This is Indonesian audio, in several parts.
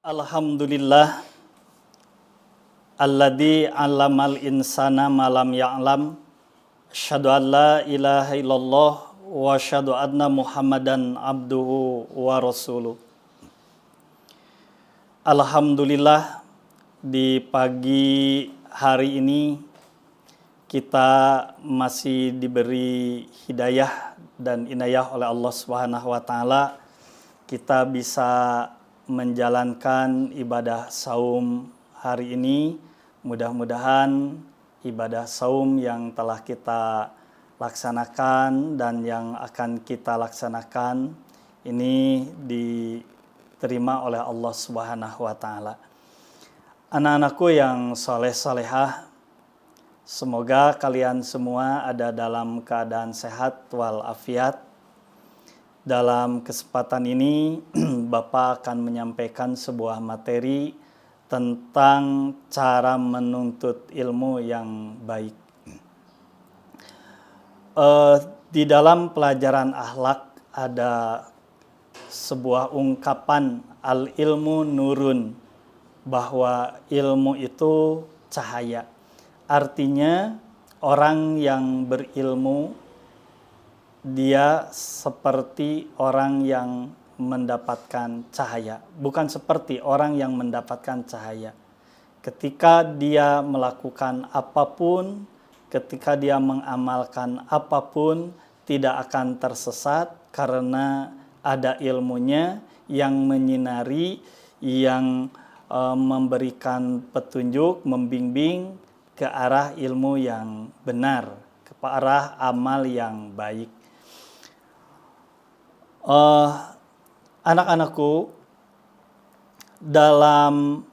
Alhamdulillah alladzi 'allamal insana ma lam ya'lam. Asyhadu an la ilaha illallah wa asyhadu anna Muhammadan abduhu wa rasuluh. Alhamdulillah di pagi hari ini kita masih diberi hidayah dan inayah oleh Allah Subhanahu wa taala. Kita bisa menjalankan ibadah saum hari ini. Mudah-mudahan ibadah saum yang telah kita laksanakan dan yang akan kita laksanakan ini diterima oleh Allah Subhanahu wa taala. Anak-anakku yang soleh-solehah, semoga kalian semua ada dalam keadaan sehat walafiat. Dalam kesempatan ini, Bapak akan menyampaikan sebuah materi tentang cara menuntut ilmu yang baik. Di dalam pelajaran akhlak ada sebuah ungkapan al-ilmu nurun, bahwa ilmu itu cahaya. Artinya orang yang berilmu dia seperti orang yang mendapatkan cahaya, bukan seperti orang yang mendapatkan cahaya. Ketika dia melakukan apapun, ketika dia mengamalkan apapun, tidak akan tersesat karena ada ilmunya yang menyinari, yang memberikan petunjuk, membimbing ke arah ilmu yang benar, ke arah amal yang baik. Anak-anakku, dalam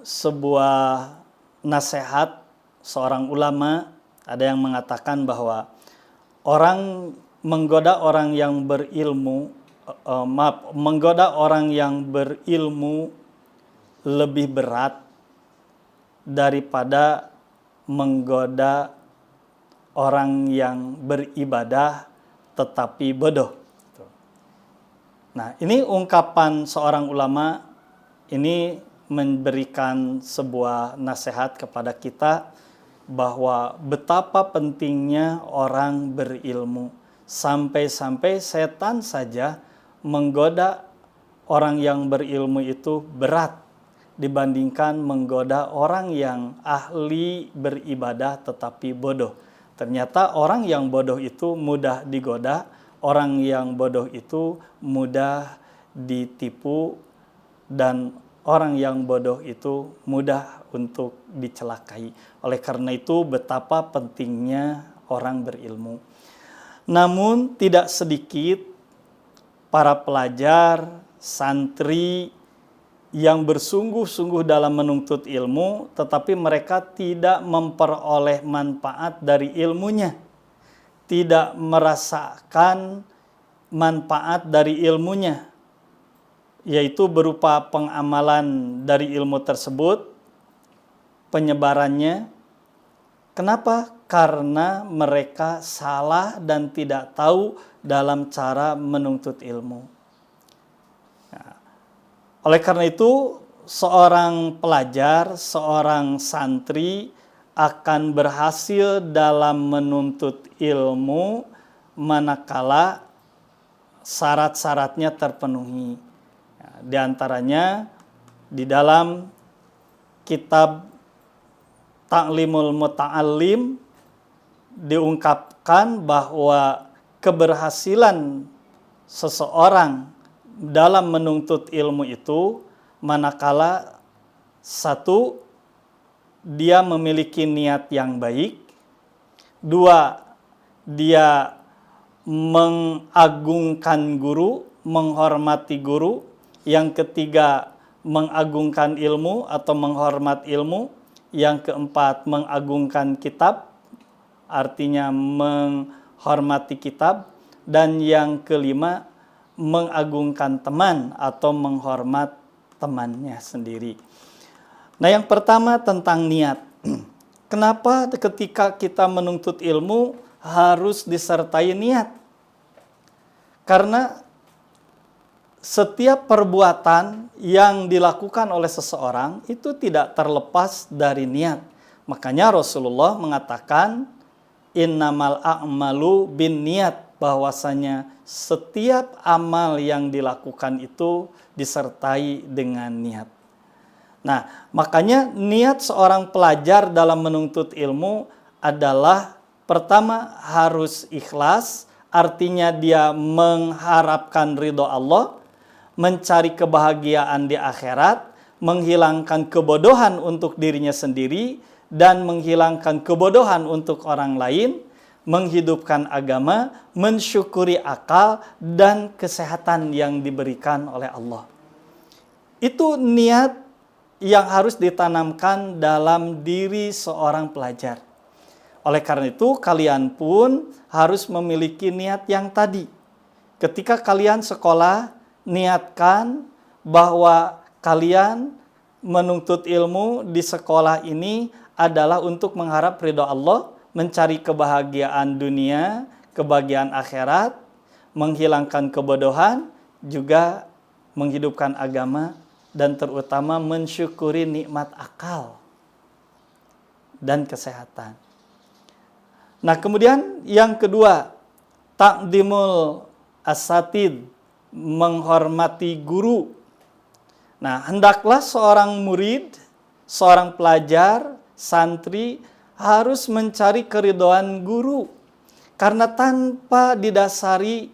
sebuah nasihat seorang ulama ada yang mengatakan bahwa orang menggoda orang yang berilmu, menggoda orang yang berilmu lebih berat daripada menggoda orang yang beribadah tetapi bodoh. Nah, ini ungkapan seorang ulama, ini memberikan sebuah nasihat kepada kita bahwa betapa pentingnya orang berilmu. Sampai-sampai setan saja menggoda orang yang berilmu itu berat dibandingkan menggoda orang yang ahli beribadah tetapi bodoh. Ternyata orang yang bodoh itu mudah digoda, orang yang bodoh itu mudah ditipu, dan orang yang bodoh itu mudah untuk dicelakai. Oleh karena itu betapa pentingnya orang berilmu. Namun tidak sedikit para pelajar, santri yang bersungguh-sungguh dalam menuntut ilmu, tetapi mereka tidak memperoleh manfaat dari ilmunya, tidak merasakan manfaat dari ilmunya, yaitu berupa pengamalan dari ilmu tersebut, penyebarannya. Kenapa? Karena mereka salah dan tidak tahu dalam cara menuntut ilmu. Nah, oleh karena itu, seorang pelajar, seorang santri akan berhasil dalam menuntut ilmu manakala syarat-syaratnya terpenuhi. Di antaranya di dalam kitab Ta'limul Muta'allim diungkapkan bahwa keberhasilan seseorang dalam menuntut ilmu itu manakala satu, dia memiliki niat yang baik. Dua, dia mengagungkan guru, menghormati guru. Yang ketiga, mengagungkan ilmu atau menghormat ilmu. Yang keempat, mengagungkan kitab, artinya menghormati kitab. Dan yang kelima, mengagungkan teman atau menghormat temannya sendiri. Nah, yang pertama tentang niat. Kenapa ketika kita menuntut ilmu harus disertai niat? Karena setiap perbuatan yang dilakukan oleh seseorang itu tidak terlepas dari niat. Makanya Rasulullah mengatakan innamal a'malu bin niat, bahwasanya setiap amal yang dilakukan itu disertai dengan niat. Nah, makanya niat seorang pelajar dalam menuntut ilmu adalah pertama harus ikhlas, artinya dia mengharapkan ridho Allah, mencari kebahagiaan di akhirat, menghilangkan kebodohan untuk dirinya sendiri, dan menghilangkan kebodohan untuk orang lain, menghidupkan agama, mensyukuri akal, dan kesehatan yang diberikan oleh Allah. Itu niat yang harus ditanamkan dalam diri seorang pelajar. Oleh karena itu, kalian pun harus memiliki niat yang tadi. Ketika kalian sekolah, niatkan bahwa kalian menuntut ilmu di sekolah ini adalah untuk mengharap ridho Allah, mencari kebahagiaan dunia, kebahagiaan akhirat, menghilangkan kebodohan, juga menghidupkan agama, dan terutama mensyukuri nikmat akal dan kesehatan. Nah, kemudian yang kedua, takdimul asatid, menghormati guru. Nah, hendaklah seorang murid, seorang pelajar, santri harus mencari keridhaan guru. Karena tanpa didasari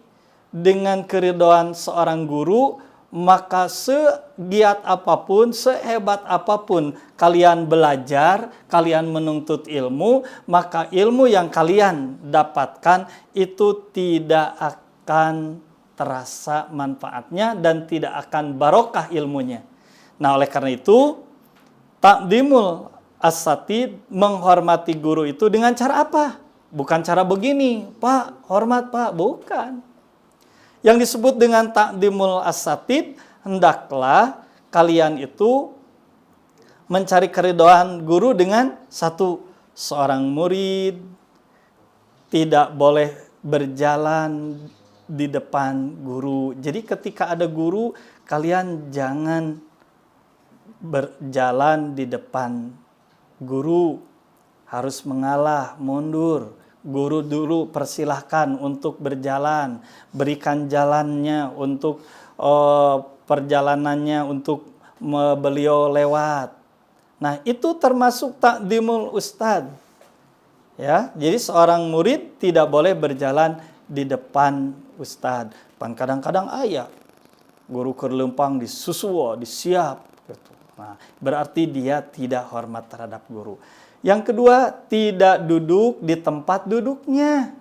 dengan keridhaan seorang guru, maka segiat apapun, sehebat apapun kalian belajar, kalian menuntut ilmu, maka ilmu yang kalian dapatkan itu tidak akan terasa manfaatnya dan tidak akan barokah ilmunya. Nah, oleh karena itu, takdimul asatid, menghormati guru itu dengan cara apa? Bukan cara begini, Pak, hormat Pak, bukan. Yang disebut dengan takdimul asatid, hendaklah kalian itu mencari keridhaan guru dengan satu, seorang murid tidak boleh berjalan di depan guru. Jadi ketika ada guru, kalian jangan berjalan di depan guru, harus mengalah, mundur. Guru dulu persilahkan untuk berjalan, berikan jalannya untuk perjalanannya untuk beliau lewat. Nah, itu termasuk takdimul ustad. Ya, jadi seorang murid tidak boleh berjalan di depan ustad. Kadang-kadang ayah guru kerlempang disusuo, disiap gitu. Nah, berarti dia tidak hormat terhadap guru. Yang kedua, tidak duduk di tempat duduknya.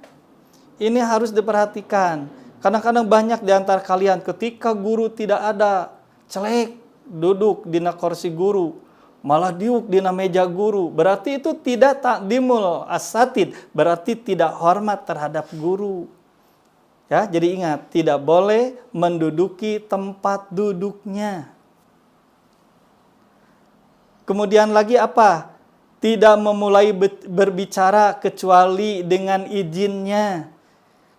Ini harus diperhatikan. Kadang-kadang banyak di antara kalian ketika guru tidak ada, celek duduk di kursi guru, malah diuk di meja guru. Berarti itu tidak takdimul asatid, berarti tidak hormat terhadap guru. Ya, jadi ingat, tidak boleh menduduki tempat duduknya. Kemudian lagi apa? Tidak memulai berbicara kecuali dengan izinnya.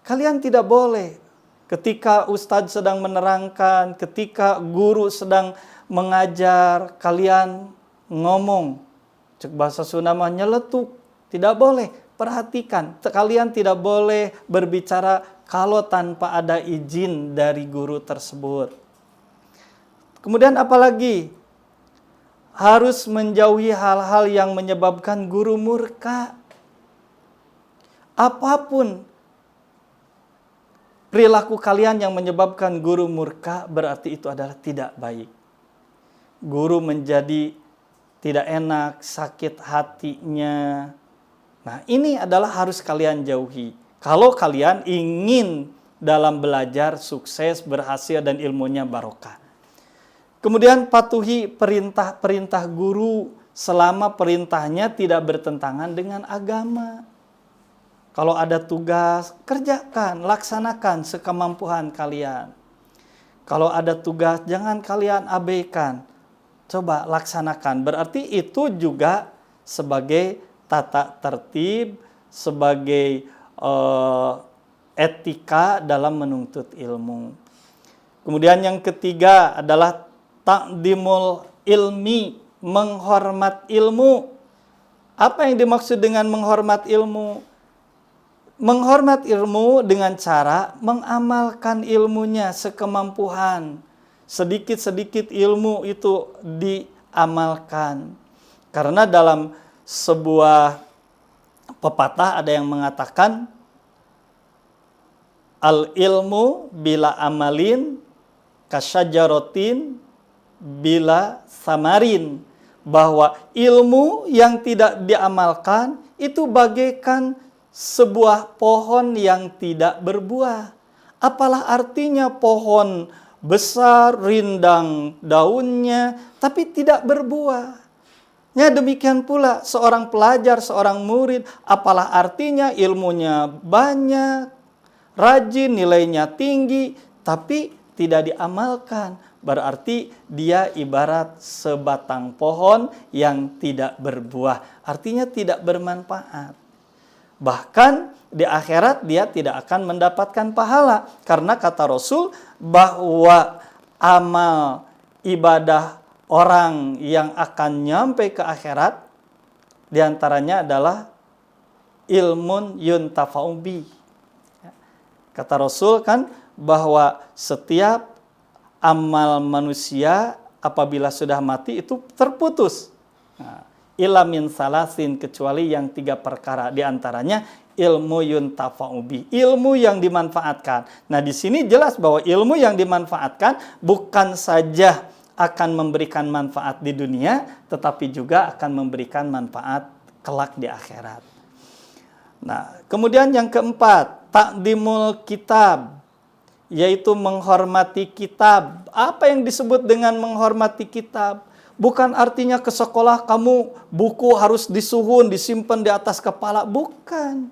Kalian tidak boleh ketika ustadz sedang menerangkan, ketika guru sedang mengajar, kalian ngomong. Cek bahasa Sunda mah nyeletuk. Tidak boleh. Perhatikan, kalian tidak boleh berbicara kalau tanpa ada izin dari guru tersebut. Kemudian apalagi? Harus menjauhi hal-hal yang menyebabkan guru murka. Apapun perilaku kalian yang menyebabkan guru murka, berarti itu adalah tidak baik. Guru menjadi tidak enak, sakit hatinya. Nah, ini adalah harus kalian jauhi. Kalau kalian ingin dalam belajar sukses, berhasil, dan ilmunya barokah. Kemudian patuhi perintah-perintah guru selama perintahnya tidak bertentangan dengan agama. Kalau ada tugas, kerjakan, laksanakan sekemampuan kalian. Kalau ada tugas, jangan kalian abaikan. Coba laksanakan. Berarti itu juga sebagai tata tertib, sebagai etika dalam menuntut ilmu. Kemudian yang ketiga adalah ta'dimul ilmi, menghormat ilmu. Apa yang dimaksud dengan menghormat ilmu? Menghormat ilmu dengan cara mengamalkan ilmunya sekemampuan. Sedikit-sedikit ilmu itu diamalkan. Karena dalam sebuah pepatah ada yang mengatakan, al-ilmu bila amalin kasyajarotin bila samarin. Bahwa ilmu yang tidak diamalkan itu bagaikan sebuah pohon yang tidak berbuah. Apalah artinya pohon besar, rindang daunnya, tapi tidak berbuah. Ya, demikian pula seorang pelajar, seorang murid, apalah artinya ilmunya banyak, rajin, nilainya tinggi, tapi tidak diamalkan. Berarti dia ibarat sebatang pohon yang tidak berbuah. Artinya tidak bermanfaat. Bahkan di akhirat dia tidak akan mendapatkan pahala. Karena kata Rasul bahwa amal ibadah orang yang akan nyampe ke akhirat diantaranya adalah ilmun yuntafa'u bi. Kata Rasul kan bahwa setiap amal manusia apabila sudah mati itu terputus. Illa min salasin, kecuali yang 3 perkara, diantaranya ilmu yuntafa'u bi, ilmu yang dimanfaatkan. Nah, di sini jelas bahwa ilmu yang dimanfaatkan bukan saja akan memberikan manfaat di dunia, tetapi juga akan memberikan manfaat kelak di akhirat. Nah, kemudian yang keempat, ta'dimul kitab, yaitu menghormati kitab. Apa yang disebut dengan menghormati kitab? Bukan artinya ke sekolah kamu buku harus disuhun, disimpan di atas kepala. Bukan.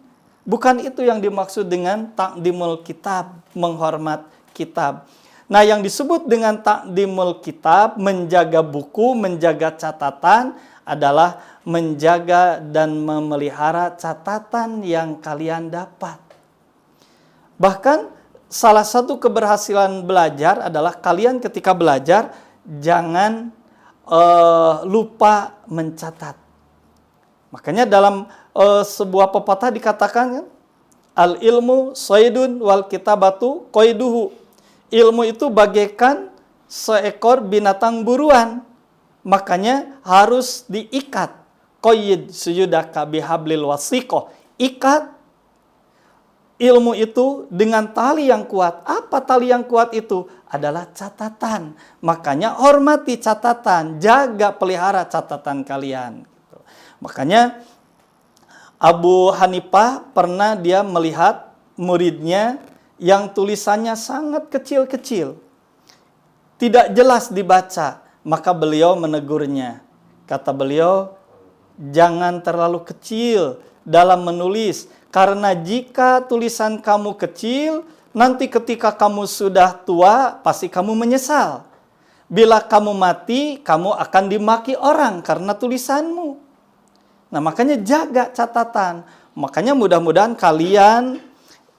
Bukan itu yang dimaksud dengan ta'dimul kitab, menghormat kitab. Nah, yang disebut dengan ta'dimul kitab, menjaga buku, menjaga catatan, adalah menjaga dan memelihara catatan yang kalian dapat. Bahkan salah satu keberhasilan belajar adalah kalian ketika belajar jangan lupa mencatat. Makanya dalam sebuah pepatah dikatakan kan, al ilmu saydun wal kitabatu qaiduhu. Ilmu itu bagaikan seekor binatang buruan. Makanya harus diikat. Qayyid suyudaka bihablil wasiqah. Ikat ilmu itu dengan tali yang kuat. Apa tali yang kuat itu? Adalah catatan. Makanya hormati catatan, jaga, pelihara catatan kalian. Makanya Abu Hanifah pernah dia melihat muridnya yang tulisannya sangat kecil-kecil, tidak jelas dibaca. Maka beliau menegurnya. Kata beliau, jangan terlalu kecil dalam menulis. Karena jika tulisan kamu kecil, nanti ketika kamu sudah tua, pasti kamu menyesal. Bila kamu mati, kamu akan dimaki orang karena tulisanmu. Nah, makanya jaga catatan. Makanya mudah-mudahan kalian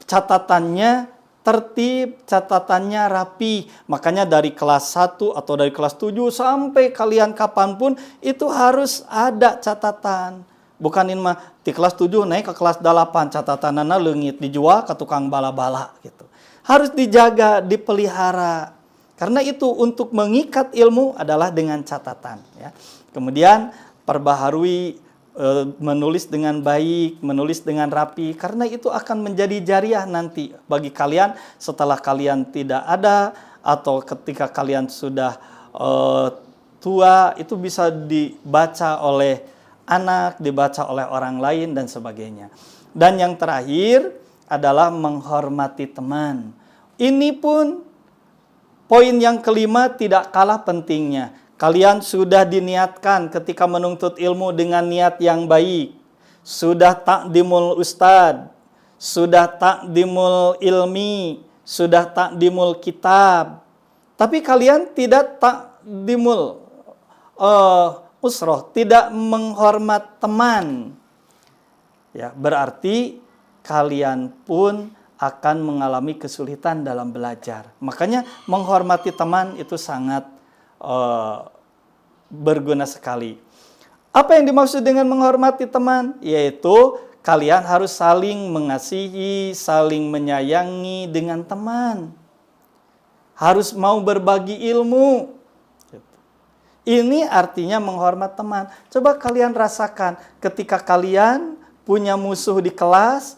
catatannya tertib, catatannya rapi. Makanya dari kelas 1 atau dari kelas 7 sampai kalian kapanpun, itu harus ada catatan. Bukan ini mah di kelas 7 naik ke kelas 8 catatanana leungit dijual ke tukang bala-bala gitu. Harus dijaga, dipelihara. Karena itu untuk mengikat ilmu adalah dengan catatan ya. Kemudian perbaharui menulis dengan baik, menulis dengan rapi, karena itu akan menjadi jariah nanti bagi kalian setelah kalian tidak ada atau ketika kalian sudah tua, itu bisa dibaca oleh anak, dibaca oleh orang lain dan sebagainya. Dan yang terakhir adalah menghormati teman. Ini pun poin yang kelima tidak kalah pentingnya. Kalian sudah diniatkan ketika menuntut ilmu dengan niat yang baik. Sudah ta'dimul ustad, sudah ta'dimul ilmi, sudah ta'dimul kitab. Tapi kalian tidak ta'dimul usroh, tidak menghormat teman. Ya, berarti kalian pun akan mengalami kesulitan dalam belajar. Makanya menghormati teman itu sangat berguna sekali. Apa yang dimaksud dengan menghormati teman? Yaitu kalian harus saling mengasihi, saling menyayangi dengan teman. Harus mau berbagi ilmu. Ini artinya menghormat teman. Coba kalian rasakan ketika kalian punya musuh di kelas,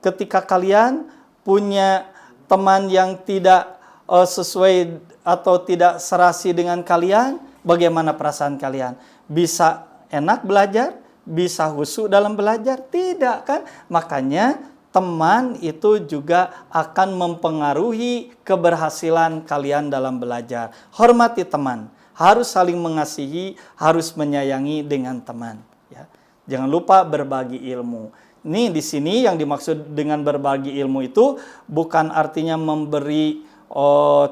ketika kalian punya teman yang tidak sesuai atau tidak serasi dengan kalian, bagaimana perasaan kalian? Bisa enak belajar? Bisa khusyuk dalam belajar? Tidak kan? Makanya teman itu juga akan mempengaruhi keberhasilan kalian dalam belajar. Hormati teman, harus saling mengasihi, harus menyayangi dengan teman. Ya. Jangan lupa berbagi ilmu. Ini di sini yang dimaksud dengan berbagi ilmu itu bukan artinya memberi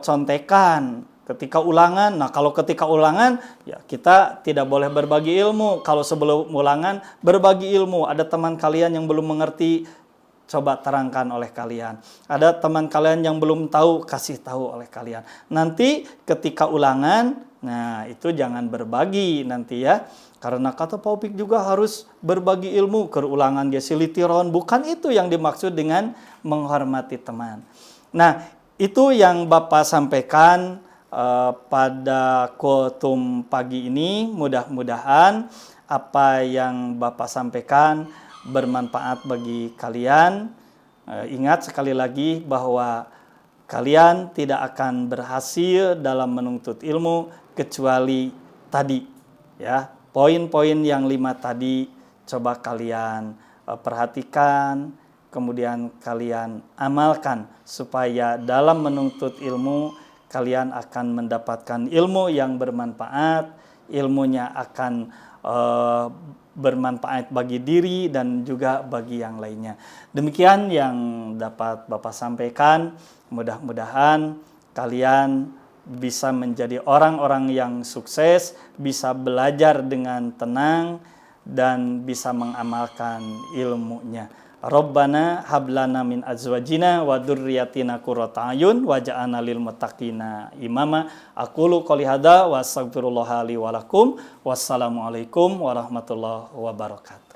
contekan ketika ulangan. Nah, kalau ketika ulangan, ya kita tidak boleh berbagi ilmu. Kalau sebelum ulangan, berbagi ilmu. Ada teman kalian yang belum mengerti, coba terangkan oleh kalian. Ada teman kalian yang belum tahu, kasih tahu oleh kalian. Nanti ketika ulangan, nah itu jangan berbagi nanti ya. Karena kata Pak Opik juga harus berbagi ilmu. Kerulangan dia silitiron. Bukan itu yang dimaksud dengan menghormati teman. Nah, itu yang Bapak sampaikan pada Kultum pagi ini. Mudah-mudahan apa yang Bapak sampaikan bermanfaat bagi kalian. Ingat sekali lagi bahwa kalian tidak akan berhasil dalam menuntut ilmu kecuali tadi ya, poin-poin yang 5 tadi coba kalian perhatikan, kemudian kalian amalkan supaya dalam menuntut ilmu kalian akan mendapatkan ilmu yang bermanfaat, ilmunya akan bermanfaat bagi diri dan juga bagi yang lainnya. Demikian yang dapat Bapak sampaikan. Mudah-mudahan kalian bisa menjadi orang-orang yang sukses, bisa belajar dengan tenang, dan bisa mengamalkan ilmunya. Rabbana hablana min azwajina wa dzurriyyatina qurrata a'yun waj'alna lil muttaqina imama. Aqulu qouli hadza wa astaghfirullaha li wa lakum. Wassalamualaikum warahmatullahi wabarakatuh.